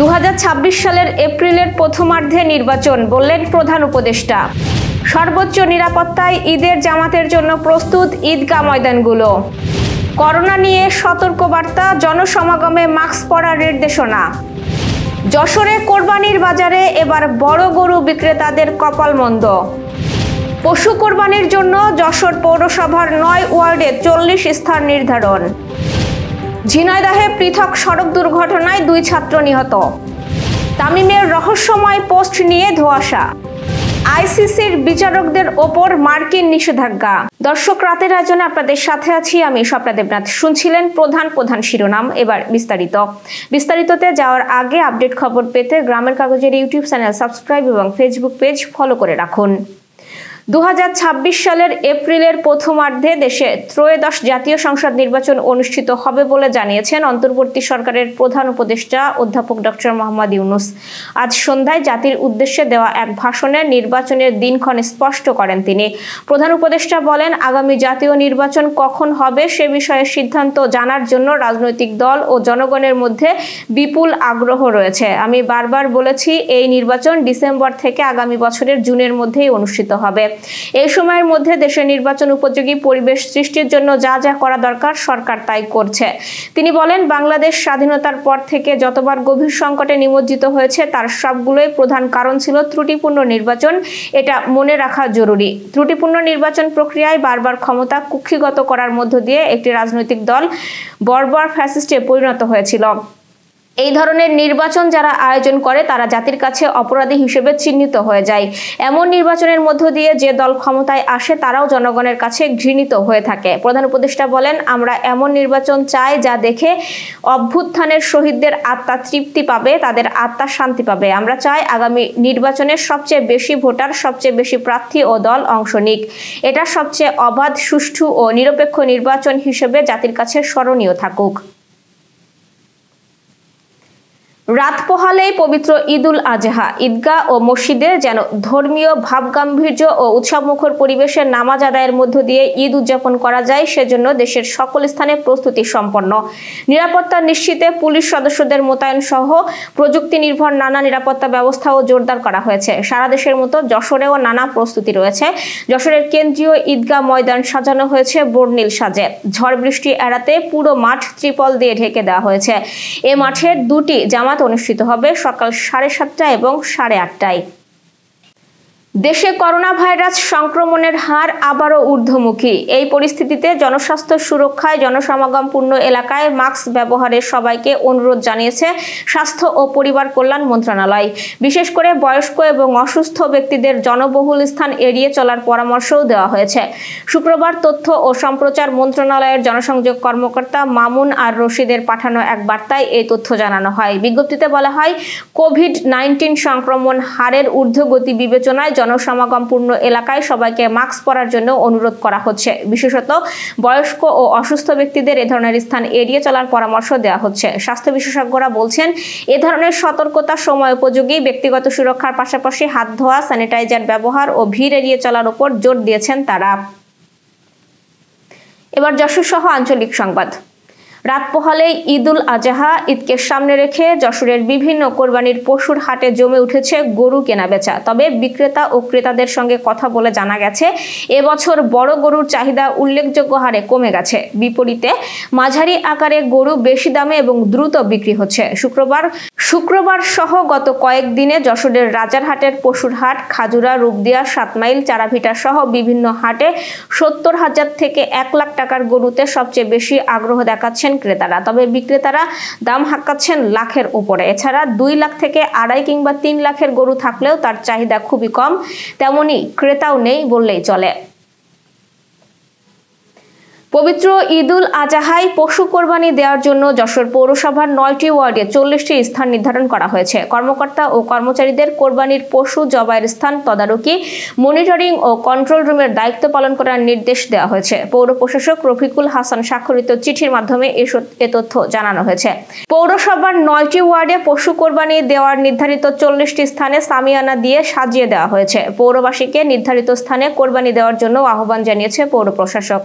2026 সালের এপ্রিলের প্রথমার্ধে নির্বাচন, বললেন প্রধান উপদেষ্টা। সর্বোচ্চ নিরাপত্তায় ঈদের জামাতের জন্য প্রস্তুত ঈদগাহ ময়দানগুলো। করোনা নিয়ে সতর্কবার্তা, জনসমাগমে মাস্ক পরার নির্দেশনা। যশোরে কোরবানির বাজারে এবার বড় গরু বিক্রেতাদের কপাল মন্দ। পশু কোরবানির জন্য যশোর পৌরসভার 9 ওয়ার্ডে 40 স্থান নির্ধারণ। ঝিনাইদহে পৃথক সড়ক দুর্ঘটনায় 2 ছাত্র নিহত। তামিমের রহস্যময় পোস্ট নিয়ে ধোঁয়াশা। আইসিসির বিচারকদের ওপর মার্কিন নিষেধাজ্ঞা। দর্শক, রাতের আয়োজনে আপনাদের সাথে আছি আমি স্বপ্না দেবনাথ। শুনছিলেন প্রধান শিরোনাম, এবার বিস্তারিততে যাওয়ার আগে আপডেট খবর পেতে গ্রামের কাগজের ইউটিউব চ্যানেল সাবস্ক্রাইব এবং ফেসবুক পেজ ফলো করে রাখুন। 2026 সালের এপ্রিলের প্রথমার্ধে দেশে ত্রয়োদশ জাতীয় সংসদ নির্বাচন অনুষ্ঠিত হবে বলে জানিয়েছেন অন্তর্বর্তী সরকারের প্রধান উপদেষ্টা অধ্যাপক ডক্টর মোহাম্মদ ইউনূস। আজ সন্ধ্যায় জাতির উদ্দেশ্যে দেওয়া এক ভাষণে নির্বাচনের দিনক্ষণ স্পষ্ট করেন তিনি। প্রধান উপদেষ্টা বলেন, আগামী জাতীয় নির্বাচন কখন হবে সে বিষয়ে সিদ্ধান্ত জানার জন্য রাজনৈতিক দল ও জনগণের মধ্যে বিপুল আগ্রহ রয়েছে। আমি বারবার বলেছি, এই নির্বাচন ডিসেম্বর থেকে আগামী বছরের জুনের মধ্যেই অনুষ্ঠিত হবে। এই সময়ের মধ্যে দেশের নির্বাচন উপযোগী পরিবেশ সৃষ্টির জন্য যা যা করা দরকার সরকার তাই করছে। তিনি বলেন, বাংলাদেশ স্বাধীনতার পর থেকে যতবার গভীর সংকটে নিমজ্জিত হয়েছে তার সবগুলোই প্রধান কারণ ছিল ত্রুটিপূর্ণ নির্বাচন। এটা মনে রাখা জরুরি। ত্রুটিপূর্ণ নির্বাচন প্রক্রিয়ায় বারবার ক্ষমতা কুক্ষিগত করার মধ্য দিয়ে একটি রাজনৈতিক দল বর্বর ফ্যাসিস্টে পরিণত হয়েছিল। এই ধরনের নির্বাচন যারা আয়োজন করে তারা জাতির কাছে অপরাধী হিসেবে চিহ্নিত হয়ে যায়। এমন নির্বাচনের মধ্য দিয়ে যে দল ক্ষমতায় আসে তারাও জনগণের কাছে ঘৃণিত হয়ে থাকে। প্রধান উপদেষ্টা বলেন, আমরা এমন নির্বাচন চাই যা দেখে অভ্যুত্থানের শহীদদের আত্মা তৃপ্তি পাবে, তাদের আত্মা শান্তি পাবে। আমরা চাই আগামী নির্বাচনের সবচেয়ে বেশি ভোটার, সবচেয়ে বেশি প্রার্থী ও দল অংশ নিক। এটা সবচেয়ে অবাধ, সুষ্ঠু ও নিরপেক্ষ নির্বাচন হিসেবে জাতির কাছে স্মরণীয় থাকুক। রাত পোহালেই পবিত্র ঈদুল আজহা। ঈদগাহ ও মসজিদে যেন ধর্মীয় ভাবগাম্ভীর্য ও উৎসবমুখর পরিবেশে নামাজ আদায়ের মধ্য দিয়ে ঈদ উদযাপন করা যায়, সেজন্য দেশের সকল স্থানে প্রস্তুতি সম্পন্ন। নিরাপত্তা নিশ্চিতে পুলিশ সদস্যদের মোতায়েন সহ প্রযুক্তি নির্ভর নানা নিরাপত্তা ব্যবস্থাও জোরদার করা হয়েছে। সারা দেশের মতো যশোরেও নানা প্রস্তুতি রয়েছে। যশোরের কেন্দ্রীয় ঈদগাহ ময়দান সাজানো হয়েছে বর্ণিল সাজে। ঝড় বৃষ্টি এড়াতে পুরো মাঠ ত্রিপল দিয়ে ঢেকে দেওয়া হয়েছে। এ মাঠে 2টি জামাত অনুষ্ঠিত হবে সকাল 7:30 এবং 8:30টায়। দেশে করোনা ভাইরাস সংক্রমণের হার আবারও ঊর্ধ্বমুখী। এই পরিস্থিতিতে জনস্বাস্থ্য সুরক্ষায় জনসমাগমপূর্ণ এলাকায় মাস্ক ব্যবহারের সবাইকে অনুরোধ জানিয়েছে স্বাস্থ্য ও পরিবার কল্যাণ মন্ত্রণালয়। বিশেষ করে বয়স্ক এবং অসুস্থ ব্যক্তিদের জনবহুল স্থান এড়িয়ে চলার পরামর্শও দেওয়া হয়েছে। শুক্রবার তথ্য ও সম্প্রচার মন্ত্রণালয়ের জনসংযোগ কর্মকর্তা মামুন আর রশিদের পাঠানো এক বার্তায় এই তথ্য জানানো হয়। বিজ্ঞপ্তিতে বলা হয়, কোভিড-19 সংক্রমণ হারের ঊর্ধ্বগতি বিবেচনায় জনসমাগমপূর্ণ এলাকায় সবাইকে মাস্ক পরার জন্য অনুরোধ করা হচ্ছে। বিশেষত বয়স্ক ও অসুস্থ ব্যক্তিদের এ ধরনের স্থান এড়িয়ে চলার পরামর্শ দেওয়া হচ্ছে। স্বাস্থ্য বিশেষজ্ঞরা বলছেন, এ ধরনের সতর্কতা সময় উপযোগী, ব্যক্তিগত সুরক্ষার পাশাপাশি হাত ধোয়া, স্যানিটাইজার ব্যবহার ও ভিড় এড়িয়ে চলার উপর জোর দিয়েছেন তারা। এবার যশোর সহ আঞ্চলিক সংবাদ। রাত পোহালেই ঈদুল আজহা। ঈদকে সামনে রেখে যশোরের বিভিন্ন কোরবানির পশুর হাটে জমে উঠেছে গরু কেনাবেচা। তবে বিক্রেতা ও ক্রেতাদের সঙ্গে কথা বলে জানা গেছে, এবছর বড় গরুর চাহিদা উল্লেখযোগ্য হারে কমে গেছে। বিপরীতে মাঝারি আকারে গরু বেশি দামে এবং দ্রুত বিক্রি হচ্ছে। শুক্রবার সহ গত কয়েকদিনে যশোরের রাজারহাটের পশুর হাট, খাজুরা, রূপদিয়া, 7 মাইল, চারাভিটা সহ বিভিন্ন হাটে 70,000 থেকে 1 লাখ টাকার গরুতে সবচেয়ে বেশি আগ্রহ দেখাচ্ছেন ক্রেতারা। তবে বিক্রেতারা দাম হাঁকাচ্ছেন লাখের উপরে। এছাড়া 2 লাখ থেকে 2.5 কিংবা 3 লাখের গরু থাকলেও তার চাহিদা খুবই কম। তেমনি ক্রেতাও নেই বললেই চলে। পবিত্র ঈদুল আজহায় পশু কোরবানি দেওয়ার জন্য যশোর পৌরসভার 9টি ওয়ার্ডে 40টি স্থান নির্ধারণ করা হয়েছে। কর্মকর্তা ও কর্মচারীদের কোরবানির পশু জবাইয়ের স্থান তদারকি, মনিটরিং ও কন্ট্রোল রুমের দায়িত্ব পালন করার নির্দেশ দেওয়া হয়েছে। পৌর প্রশাসক রফিকুল হাসান স্বাক্ষরিত চিঠির মাধ্যমে এ তথ্য জানানো হয়েছে। পৌরসভার 9টি ওয়ার্ডে পশু কোরবানি দেওয়ার নির্ধারিত 40টি স্থানে সামিয়ানা দিয়ে সাজিয়ে দেওয়া হয়েছে। পৌরবাসীকে নির্ধারিত স্থানে কোরবানি দেওয়ার জন্য আহ্বান জানিয়েছে পৌর প্রশাসক।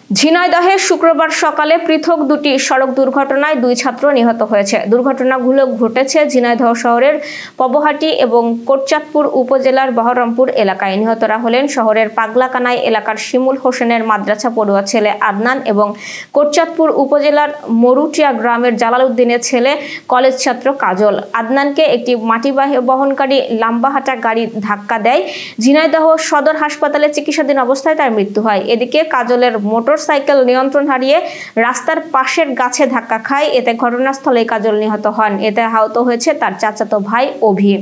ঝিনাইদহে শুক্রবার সকালে পৃথক দুটি সড়ক দুর্ঘটনায় 2 ছাত্র নিহত হয়েছে। দুর্ঘটনাগুলো ঘটেছে ঝিনাইদহ শহরের পবহাটি এবং কোটচাঁদপুর উপজেলার বহরমপুর এলাকায়। নিহতরা হলেন শহরের পাগলাকানাই এলাকার শিমুল হোসেনের মাদ্রাসা পড়ুয়া ছেলে আদনান এবং কোটচাঁদপুর উপজেলার মরুটিয়া গ্রামের জালালউদ্দিনের ছেলে কলেজ ছাত্র কাজল। আদনানকে একটি মাটি বহনকারী লাম্বাহাটা গাড়ি ধাক্কা দেয়। ঝিনাইদহ সদর হাসপাতালে চিকিৎসাধীন অবস্থায় তার মৃত্যু হয়। এদিকে কাজলের মোটরসাইকেল নিয়ন্ত্রণ হারিয়ে রাস্তার পাশের গাছে ধাক্কা খায়। এতে ঘটনাস্থলেই কাজল নিহত হন। এতে আহত হয়েছে তার চাচাতো ভাই অভি।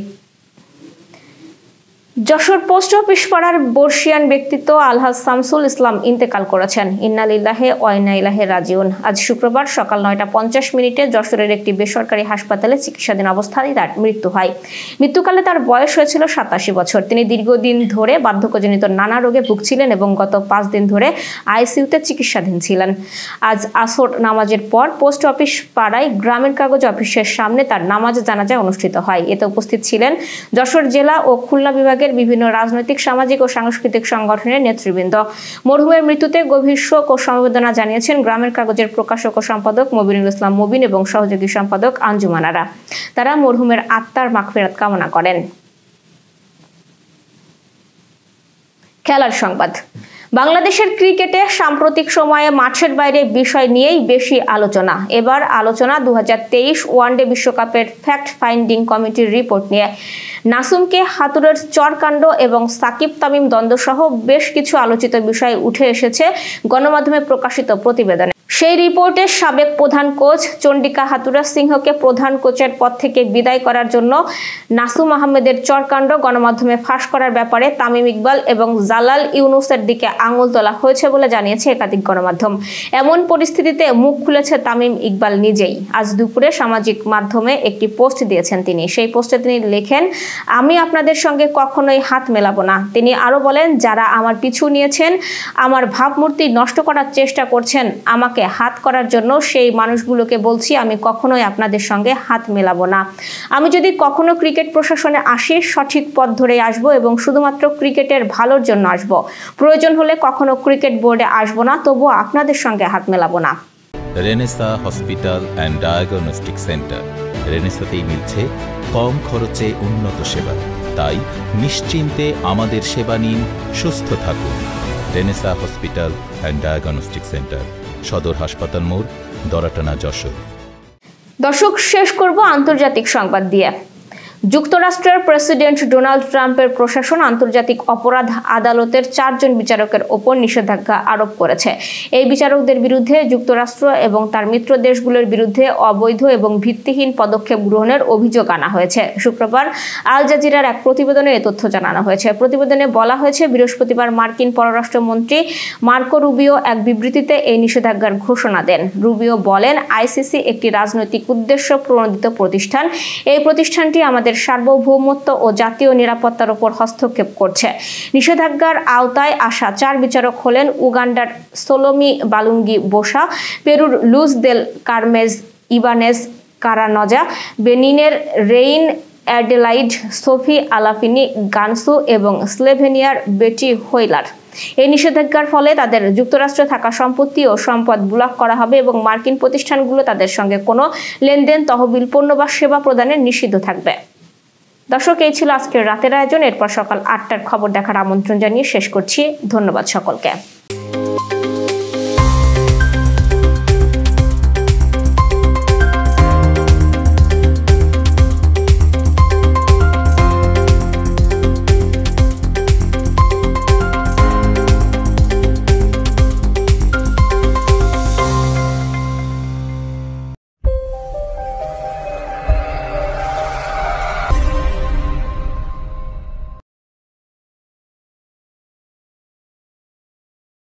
যশোর পোস্ট অফিস পাড়ার বর্ষিয়ান ব্যক্তিত্ব আলহাজ শামসুল ইসলাম ইন্তেকাল করেছেন। ইন্না লিল্লাহি ওয়া ইন্না ইলাইহি রাজিউন। আজ শুক্রবার সকাল 9:50 যশোরের একটি বেসরকারি হাসপাতালে চিকিৎসাধীন অবস্থায় তার মৃত্যু হয়। মৃত্যুকালে তার বয়স হয়েছিল 87 বছর। তিনি দীর্ঘদিন ধরে বার্ধক্যজনিত নানা রোগে ভুগছিলেন এবং গত 5 দিন ধরে আইসিইউতে চিকিৎসাধীন ছিলেন। আজ আসর নামাজের পর পোস্ট অফিস পাড়ায় গ্রামের কাগজ অফিসের সামনে তার নামাজ জানাজা অনুষ্ঠিত হয়। এতে উপস্থিত ছিলেন যশোর জেলা ও খুলনা বিভাগের বিভিন্ন রাজনৈতিক, সামাজিক ও সাংস্কৃতিক সংগঠনের নেতৃবৃন্দ। মরহুমের মৃত্যুতে গভীর শোক ও সমবেদনা জানিয়েছেন গ্রামের কাগজের প্রকাশক ও সম্পাদক মবিনুল ইসলাম মুবিন এবং সহযোগী সম্পাদক আঞ্জুমানারা। তারা মরহুমের আত্মার মাগফিরাত কামনা করেন। খেলার সংবাদ। বাংলাদেশের ক্রিকেটে সাম্প্রতিক সময়ে মাঠের বাইরে বিষয় নিয়েই বেশি আলোচনা। এবার আলোচনা 2023 ওয়ানডে বিশ্বকাপের ফ্যাক্ট ফাইন্ডিং কমিটির রিপোর্ট নিয়ে। নাসুমকে হাতুড়ের চরকাণ্ড এবং সাকিব তামিম দ্বন্দ্ব সহ বেশ কিছু আলোচিত বিষয় উঠে এসেছে গণমাধ্যমে প্রকাশিত প্রতিবেদনে। সেই রিপোর্টে সাবেক প্রধান কোচ চন্ডিকা হাতুড়া সিংহকে প্রধান কোচের পদ থেকে বিদায় করার জন্য নাসুম আহমেদের চরকাণ্ড গণমাধ্যমে ফাঁস করার ব্যাপারে তামিম ইকবাল এবং জালাল ইউনুসের দিকে আঙুল তোলা হয়েছে বলে জানিয়েছে একাধিক গণমাধ্যম। এমন পরিস্থিতিতে মুখ খুলেছে তামিম ইকবাল নিজেই। আজ দুপুরে সামাজিক মাধ্যমে একটি পোস্ট দিয়েছেন তিনি। সেই পোস্টে তিনি লেখেন, আমি আপনাদের সঙ্গে কখনোই হাত মেলাবো না। তিনি আরো বলেন, যারা আমার পিছু নিয়েছেন, আমার ভাবমূর্তি নষ্ট করার চেষ্টা করছেন আমাকে হাত করার জন্য, সেই মানুষগুলোকে বলছি আমি কখনোই আপনাদের সঙ্গে হাত মেলাবো না। আমি যদি কখনো ক্রিকেট প্রশাসনে আসি, সঠিক পথ ধরে আসবো এবং শুধুমাত্র ক্রিকেটের ভালোর জন্য আসবো। প্রয়োজন হলে কখনো ক্রিকেট বোর্ডে আসবো না, তবুও আপনাদের সঙ্গে হাত মেলাবো না। Renaissance hospital and diagnostic centre. রেনেসাতেই মিলছে কম খরচে উন্নত সেবা। তাই নিশ্চিন্তে আমাদের সেবা নিন, সুস্থ থাকুন। Renaissance hospital and diagnostic centre, সদর হাসপাতাল মোড়, দরাটানা, যশোর। দর্শক, শেষ করব আন্তর্জাতিক সংবাদ দিয়ে। যুক্তরাষ্ট্রের প্রেসিডেন্ট ডোনাল্ড ট্রাম্পের প্রশাসন আন্তর্জাতিক অপরাধ আদালতের 4 জন বিচারকের ওপর নিষেধাজ্ঞা আরোপ করেছে। এই বিচারকদের বিরুদ্ধে যুক্তরাষ্ট্র এবং তার মিত্র দেশগুলোর বিরুদ্ধে অবৈধ এবং ভিত্তিহীন পদক্ষেপ গ্রহণের অভিযোগ আনা হয়েছে। শুক্রবার আল জাজিরার এক প্রতিবেদনে এই তথ্য জানানো হয়েছে। প্রতিবেদনে বলা হয়েছে, বৃহস্পতিবার মার্কিন পররাষ্ট্রমন্ত্রী মার্কো রুবিও এক বিবৃতিতে এই নিষেধাজ্ঞার ঘোষণা দেন। রুবিও বলেন, আইসিসি একটি রাজনৈতিক উদ্দেশ্য প্রণোদিত প্রতিষ্ঠান। এই প্রতিষ্ঠানটি আমাদের সার্বভৌমত্ব ও জাতীয় নিরাপত্তার উপর হস্তক্ষেপ করছে। নিষেধাজ্ঞার আওতায় আসা 4 বিচারক হলেন উগান্ডার সোলোমি বালুঙ্গি বোসা, পেরুর লুজ দেল কারমেজ ইবানেজ কারানজা, বেনিনের রেইন অ্যাডেলাইড সোফি আলাফিনি গানসু এবং স্লোভেনিয়ার বেটি হোইলার। এই নিষেধাজ্ঞার ফলে তাদের যুক্তরাষ্ট্রে থাকা সম্পত্তি ও সম্পদ ব্লক করা হবে এবং মার্কিন প্রতিষ্ঠানগুলো তাদের সঙ্গে কোনো লেনদেন, তহবিল, পণ্য বা সেবা প্রদানের নিষিদ্ধ থাকবে। দর্শক, এই ছিল আজকের রাতের আয়োজন। এরপর সকাল 8টার খবর দেখার আমন্ত্রণ জানিয়ে শেষ করছি। ধন্যবাদ সকলকে।